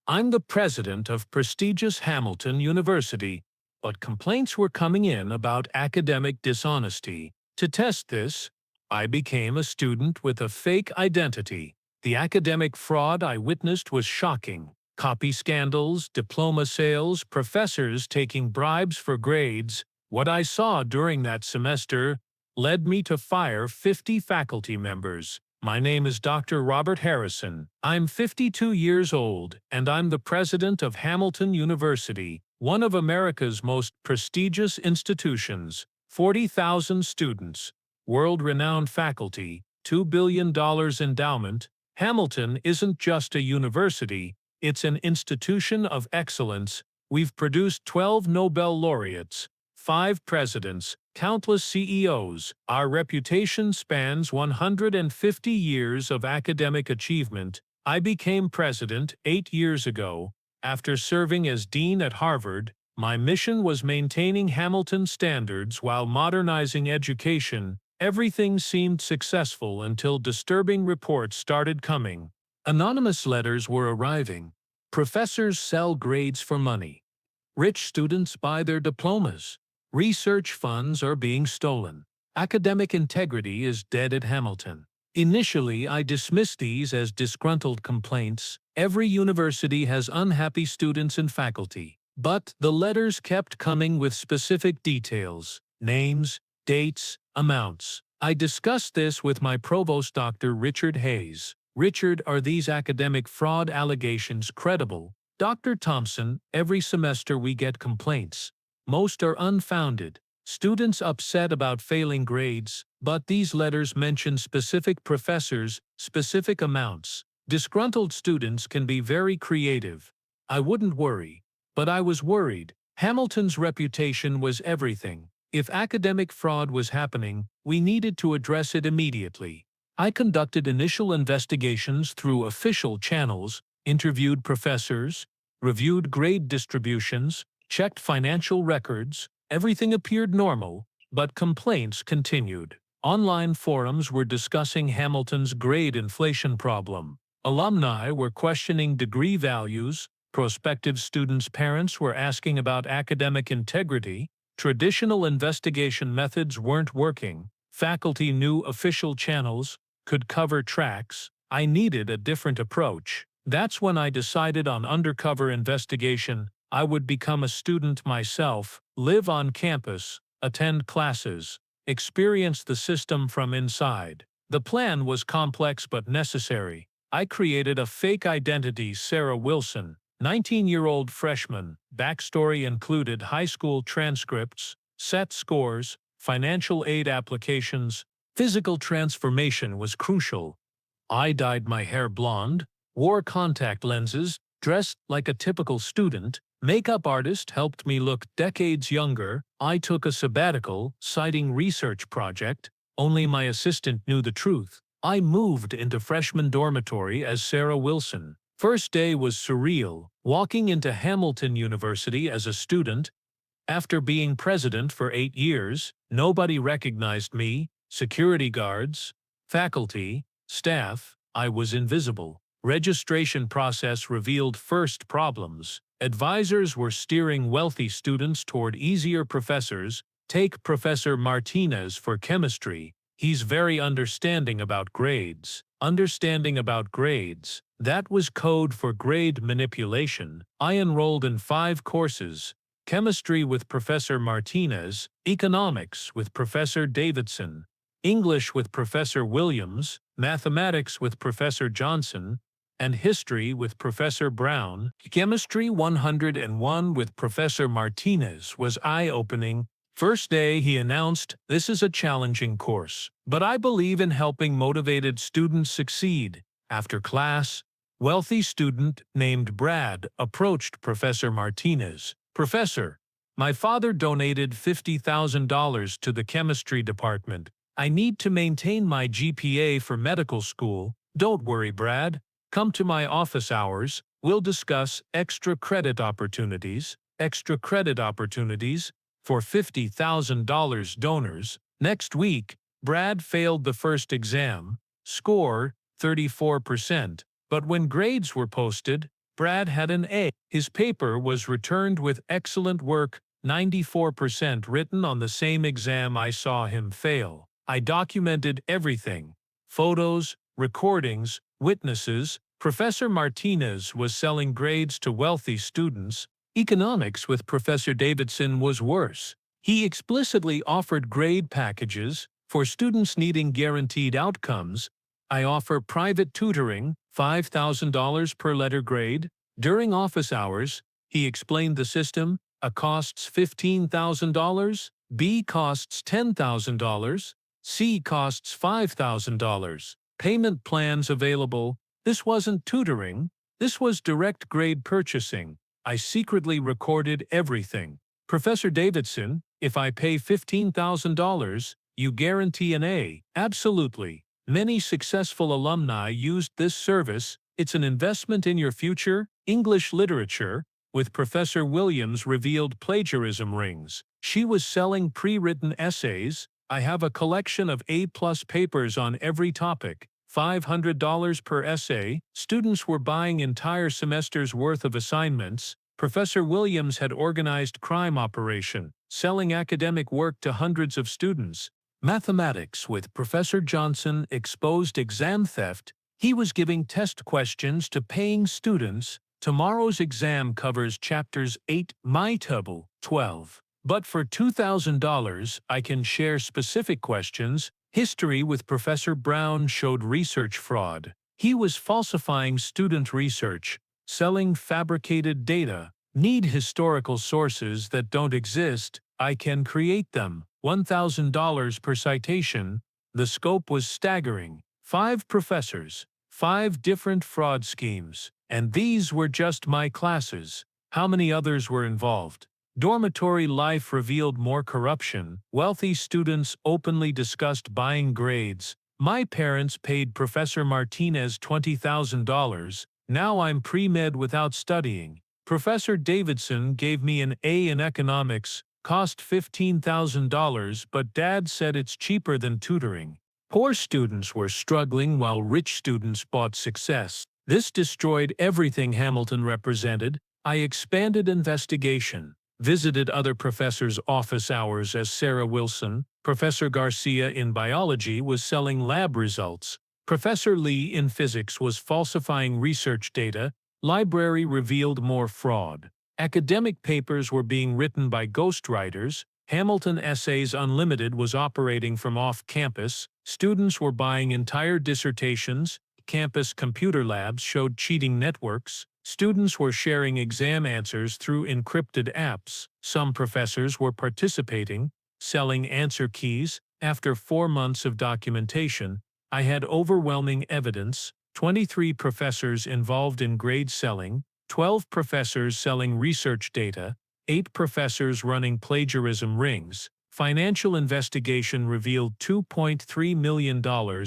I'm the president of prestigious Hamilton University, but complaints were coming in about academic dishonesty. To test this, I became a student with a fake identity. The academic fraud I witnessed was shocking. Copy scandals, diploma sales, professors taking bribes for grades. What I saw during that semester led me to fire 50 faculty members. My name is Dr. Robert Harrison. I'm 52 years old, and I'm the president of Hamilton University, one of America's most prestigious institutions. 40,000 students, world-renowned faculty, $2 billion endowment. Hamilton isn't just a university, it's an institution of excellence. We've produced 12 Nobel laureates, 5 presidents, countless CEOs. Our reputation spans 150 years of academic achievement. I became president 8 years ago. After serving as dean at Harvard, my mission was maintaining Hamilton standards while modernizing education. Everything seemed successful until disturbing reports started coming. Anonymous letters were arriving. Professors sell grades for money. Rich students buy their diplomas. Research funds are being stolen. Academic integrity is dead at Hamilton. Initially, I dismissed these as disgruntled complaints. Every university has unhappy students and faculty. But the letters kept coming with specific details: names, dates, amounts. I discussed this with my provost, Dr. Richard Hayes. Richard, are these academic fraud allegations credible? Dr. Thompson, every semester we get complaints. Most are unfounded. Students upset about failing grades, but these letters mention specific professors, specific amounts. Disgruntled students can be very creative. I wouldn't worry. But I was worried. Hamilton's reputation was everything. If academic fraud was happening, we needed to address it immediately. I conducted initial investigations through official channels, interviewed professors, reviewed grade distributions, checked financial records. Everything appeared normal, but complaints continued. Online forums were discussing Hamilton's grade inflation problem. Alumni were questioning degree values. Prospective students' parents were asking about academic integrity. Traditional investigation methods weren't working. Faculty knew official channels could cover tracks. I needed a different approach. That's when I decided on undercover investigation. I would become a student myself, live on campus, attend classes, experience the system from inside. The plan was complex but necessary. I created a fake identity, Sarah Wilson, 19-year-old freshman. Backstory included high school transcripts, set scores, financial aid applications. Physical transformation was crucial. I dyed my hair blonde, wore contact lenses, dressed like a typical student. Makeup artist helped me look decades younger. I took a sabbatical, citing research project. Only my assistant knew the truth. I moved into freshman dormitory as Sarah Wilson. First day was surreal, walking into Hamilton University as a student. After being president for 8 years, nobody recognized me. Security guards, faculty, staff. I was invisible. Registration process revealed first problems. Advisors were steering wealthy students toward easier professors. Take Professor Martinez for chemistry. He's very understanding about grades. Understanding about grades. That was code for grade manipulation. I enrolled in 5 courses: chemistry with Professor Martinez, economics with Professor Davidson, English with Professor Williams, mathematics with Professor Johnson, and history with Professor Brown. Chemistry 101 with Professor Martinez was eye-opening. First day he announced, "This is a challenging course, but I believe in helping motivated students succeed." After class, wealthy student named Brad approached Professor Martinez. "Professor, my father donated $50,000 to the chemistry department. I need to maintain my GPA for medical school." "Don't worry, Brad. Come to my office hours. We'll discuss extra credit opportunities." Extra credit opportunities for $50,000 donors. Next week, Brad failed the first exam. Score, 34%. But when grades were posted, Brad had an A. His paper was returned with excellent work, 94% written on the same exam I saw him fail. I documented everything. Photos, recordings, witnesses. Professor Martinez was selling grades to wealthy students. Economics with Professor Davidson was worse. He explicitly offered grade packages for students needing guaranteed outcomes. I offer private tutoring, $5,000 per letter grade. During office hours, he explained the system. A costs $15,000, B costs $10,000, C costs $5,000. Payment plans available. This wasn't tutoring, this was direct grade purchasing. I secretly recorded everything. Professor Davidson, if I pay $15,000, you guarantee an A. Absolutely. Many successful alumni used this service. It's an investment in your future. English literature, with Professor Williams revealed plagiarism rings. She was selling pre-written essays. I have a collection of A-plus papers on every topic. $500 per essay. Students were buying entire semesters' worth of assignments. Professor Williams had organized crime operation, selling academic work to hundreds of students. Mathematics with Professor Johnson exposed exam theft. He was giving test questions to paying students. Tomorrow's exam covers chapters 8, my table, 12. But for $2,000, I can share specific questions. History with Professor Brown showed research fraud. He was falsifying student research, selling fabricated data. Need historical sources that don't exist? I can create them. $1,000 per citation. The scope was staggering. 5 professors, 5 different fraud schemes. And these were just my classes. How many others were involved? Dormitory life revealed more corruption. Wealthy students openly discussed buying grades. My parents paid Professor Martinez $20,000. Now I'm pre-med without studying. Professor Davidson gave me an A in economics, cost $15,000, but Dad said it's cheaper than tutoring. Poor students were struggling while rich students bought success. This destroyed everything Hamilton represented. I expanded investigation, visited other professors' office hours as Sarah Wilson. Professor Garcia in biology was selling lab results. Professor Lee in physics was falsifying research data. Library revealed more fraud. Academic papers were being written by ghostwriters. Hamilton Essays Unlimited was operating from off-campus. Students were buying entire dissertations. Campus computer labs showed cheating networks. Students were sharing exam answers through encrypted apps. Some professors were participating, selling answer keys. After 4 months of documentation, I had overwhelming evidence. 23 professors involved in grade selling, 12 professors selling research data, 8 professors running plagiarism rings. Financial investigation revealed $2.3 million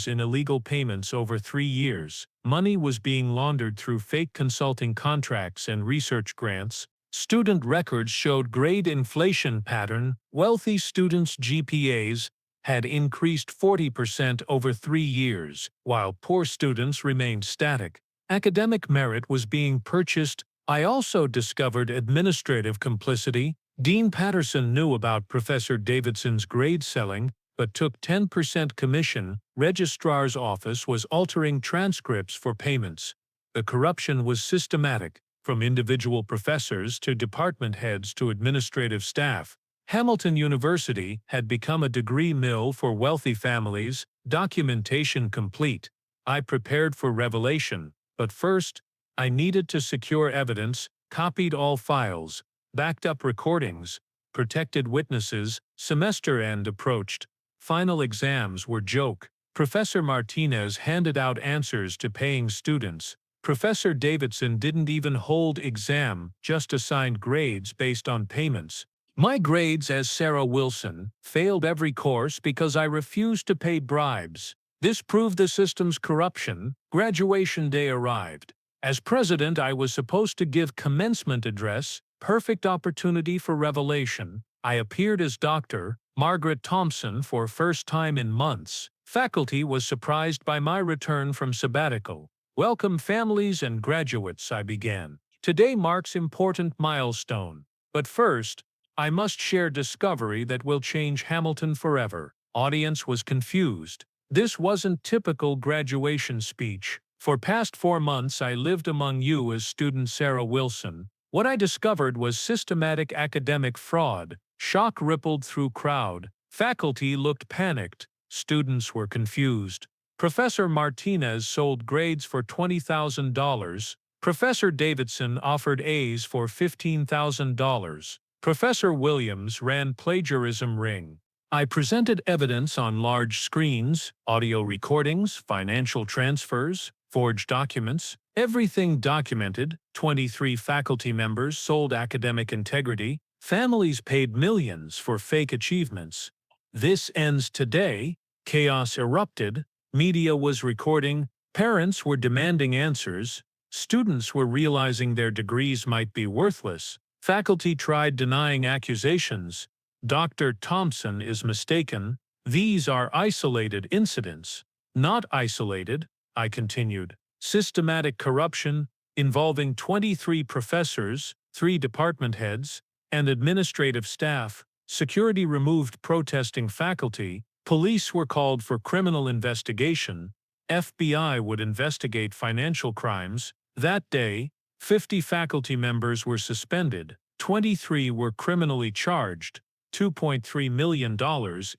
in illegal payments over 3 years. Money was being laundered through fake consulting contracts and research grants. Student records showed grade inflation pattern. Wealthy students' GPAs had increased 40% over 3 years, while poor students remained static. Academic merit was being purchased. I also discovered administrative complicity. Dean Patterson knew about Professor Davidson's grade selling, but took 10% commission. Registrar's office was altering transcripts for payments. The corruption was systematic, from individual professors to department heads to administrative staff. Hamilton University had become a degree mill for wealthy families. Documentation complete. I prepared for revelation, but first, I needed to secure evidence, copied all files, backed up recordings, protected witnesses. Semester end approached. Final exams were joke. Professor Martinez handed out answers to paying students. Professor Davidson didn't even hold exam, just assigned grades based on payments. My grades as Sarah Wilson failed every course because I refused to pay bribes. This proved the system's corruption. Graduation day arrived. As president, I was supposed to give commencement address. Perfect opportunity for revelation. I appeared as Dr. Margaret Thompson for first time in months. Faculty was surprised by my return from sabbatical. Welcome families and graduates, I began. Today marks important milestone. But first, I must share discovery that will change Hamilton forever. Audience was confused. This wasn't typical graduation speech. For past 4 months I lived among you as student Sarah Wilson. What I discovered was systematic academic fraud. Shock rippled through crowd. Faculty looked panicked. Students were confused. Professor Martinez sold grades for $20,000. Professor Davidson offered A's for $15,000. Professor Williams ran plagiarism ring. I presented evidence on large screens, audio recordings, financial transfers, forged documents, everything documented. 23 faculty members sold academic integrity. Families paid millions for fake achievements. This ends today. Chaos erupted. Media was recording. Parents were demanding answers. Students were realizing their degrees might be worthless. Faculty tried denying accusations. Dr. Thompson is mistaken. These are isolated incidents. Not isolated, I continued. Systematic corruption involving 23 professors, 3 department heads, and administrative staff. Security removed protesting faculty. Police were called for criminal investigation. FBI would investigate financial crimes. That day, 50 faculty members were suspended. 23 were criminally charged. $2.3 million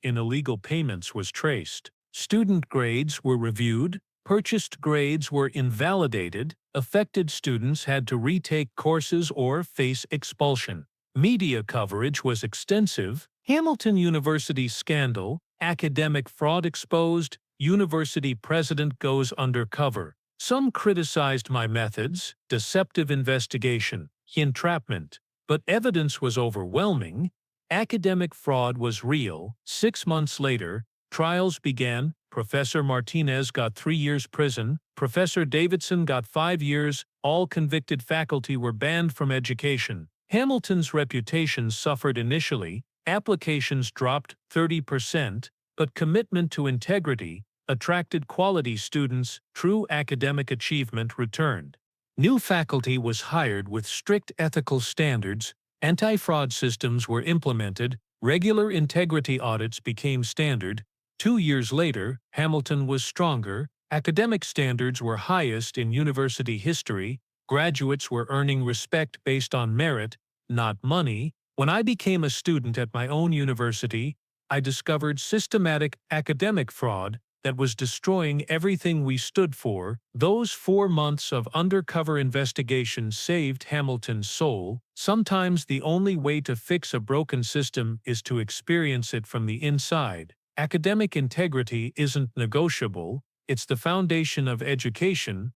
in illegal payments was traced. Student grades were reviewed. Purchased grades were invalidated. Affected students had to retake courses or face expulsion. Media coverage was extensive. Hamilton University scandal, academic fraud exposed, university president goes undercover. Some criticized my methods, deceptive investigation, entrapment, but evidence was overwhelming. Academic fraud was real. 6 months later, trials began. Professor Martinez got 3 years prison. Professor Davidson got 5 years. All convicted faculty were banned from education. Hamilton's reputation suffered initially. Applications dropped 30%, but commitment to integrity attracted quality students. True academic achievement returned. New faculty was hired with strict ethical standards. Anti-fraud systems were implemented. Regular integrity audits became standard. 2 years later, Hamilton was stronger. Academic standards were highest in university history. Graduates were earning respect based on merit, not money. When I became a student at my own university, I discovered systematic academic fraud that was destroying everything we stood for. Those 4 months of undercover investigation saved Hamilton's soul. Sometimes the only way to fix a broken system is to experience it from the inside. Academic integrity isn't negotiable. It's the foundation of education.